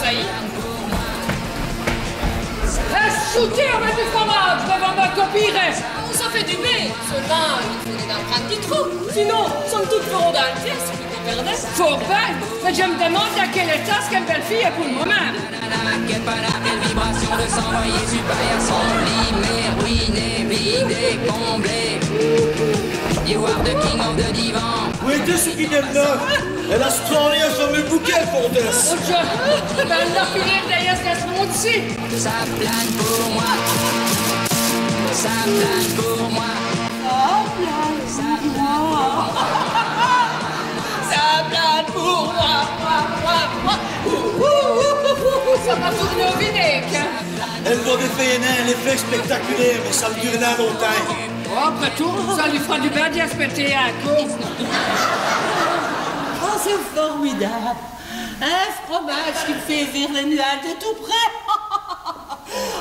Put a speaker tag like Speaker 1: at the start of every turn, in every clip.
Speaker 1: saillie.
Speaker 2: Shooter avec du fromage devant ma copine.
Speaker 1: Ça fait du bien. Seulement, il faut des empreintes qui trouvent. Sinon, somme toute, feront dans le pièce, c'est qu'on perdait.
Speaker 2: Fort bien, mais je me demande à quel état ce qu'une belle fille est pour le moment.
Speaker 3: Quelle vibration de s'envoyer super son limé, ruiné, vidé, comblé. You are the king of the divan.
Speaker 4: Où était ce qui est là? Elle a strolé sur le bouquet, comtesse.
Speaker 2: Ben, la filée d'ailleurs, ça se monte ici.
Speaker 3: Ça plane pour moi. Ça plane pour moi. Ça plane pour moi.
Speaker 2: Ça m'a tourné au vinaigre.
Speaker 4: Elle va faire un effet spectaculaire, mais ça me durera longtemps.
Speaker 2: Oh, après tout, ça lui fera du bien d'y aspecter un coup.
Speaker 5: Oh, c'est formidable. Un fromage qui fait vivre les nuages de tout près.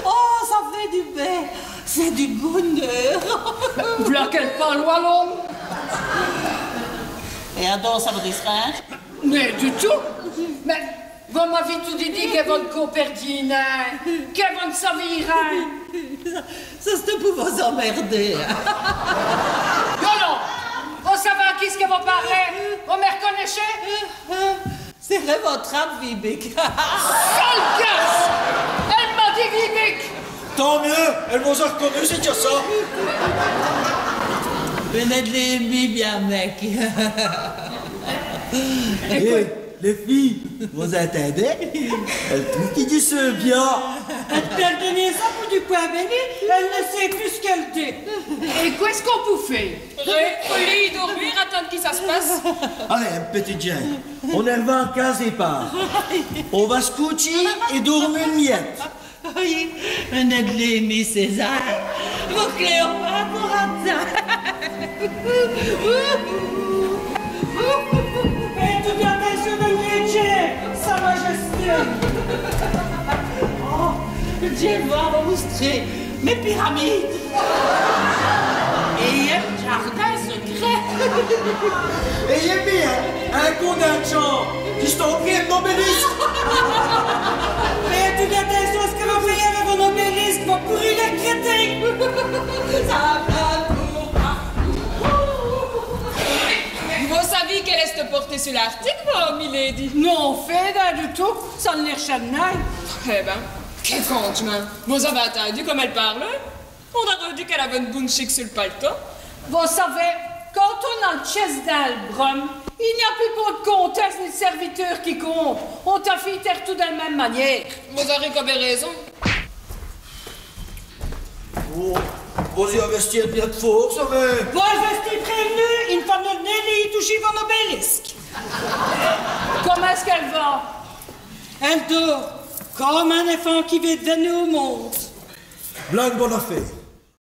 Speaker 5: Oh, ça fait du bien. C'est du bonheur.
Speaker 2: Voilà qu'elle parle wallon.
Speaker 5: Et alors, ça vous distraire?
Speaker 2: Mais du tout. Mais, vous m'avez tout dit qu'elle va le comperdine, qu'elle va le savir.
Speaker 5: Ça, c'était pour vous emmerder.
Speaker 2: Non, on savait à qui ce qu'elle va parler. Vous me reconnaissez?
Speaker 5: C'est vrai votre âme, Vibic.
Speaker 2: Sale casse! Elle m'a dit Vibic!
Speaker 4: Tant mieux, elle vous a reconnu, c'est déjà ça.
Speaker 5: Venez de l'aimer bien, mec.
Speaker 4: Hé, les filles, vous attendez? Elle trouve qu'il dit ce bien.
Speaker 5: Elle donnait ça pour du pain béni, elle ne sait plus ce qu'elle dit.
Speaker 2: Et qu'est-ce qu'on peut faire?
Speaker 1: Au lit, dormir, attendre que ça se passe.
Speaker 4: Allez, petit Jean, on est 20 cases et part. On va se coucher et dormir une miette.
Speaker 5: Oui, venez de l'aimer, César. Vos clés, on va pour Et tout bien des chevaliers, Sa Majesté. Oh, Dieu va vous montrer mes pyramides. Et un jardin secret.
Speaker 4: Ayez bien, un condamnant qui s'en prie de l'obélisque.
Speaker 5: Mais tu bien des choses que vous faites avec vos obélisques, vos pourris les crétins. Ça va pour
Speaker 1: Vous saviez qu'elle est te porter sur l'article, moi, milady?
Speaker 2: Non, fait là du tout, ça ne l'érchadnaille.
Speaker 1: Eh ben, quel fondement. Vous avez entendu comme elle parle? On a dit qu'elle avait une bonne chic sur le paletot.
Speaker 2: Vous savez, quand on a le chest d'Albrum, il n'y a plus pour de comtesse ni de serviteurs qui comptent. On t'a fait taire tout de la même manière.
Speaker 1: Vous aurez comme raison.
Speaker 4: Oh, vous y investir bien de force, mais...
Speaker 5: Moi, je suis prévenu, il ne faut pas venir y toucher vos obélisques.
Speaker 2: Comment est-ce qu'elle va?
Speaker 5: Elle dort comme un enfant qui vient de venir au monde.
Speaker 4: Blanc bonne affaire.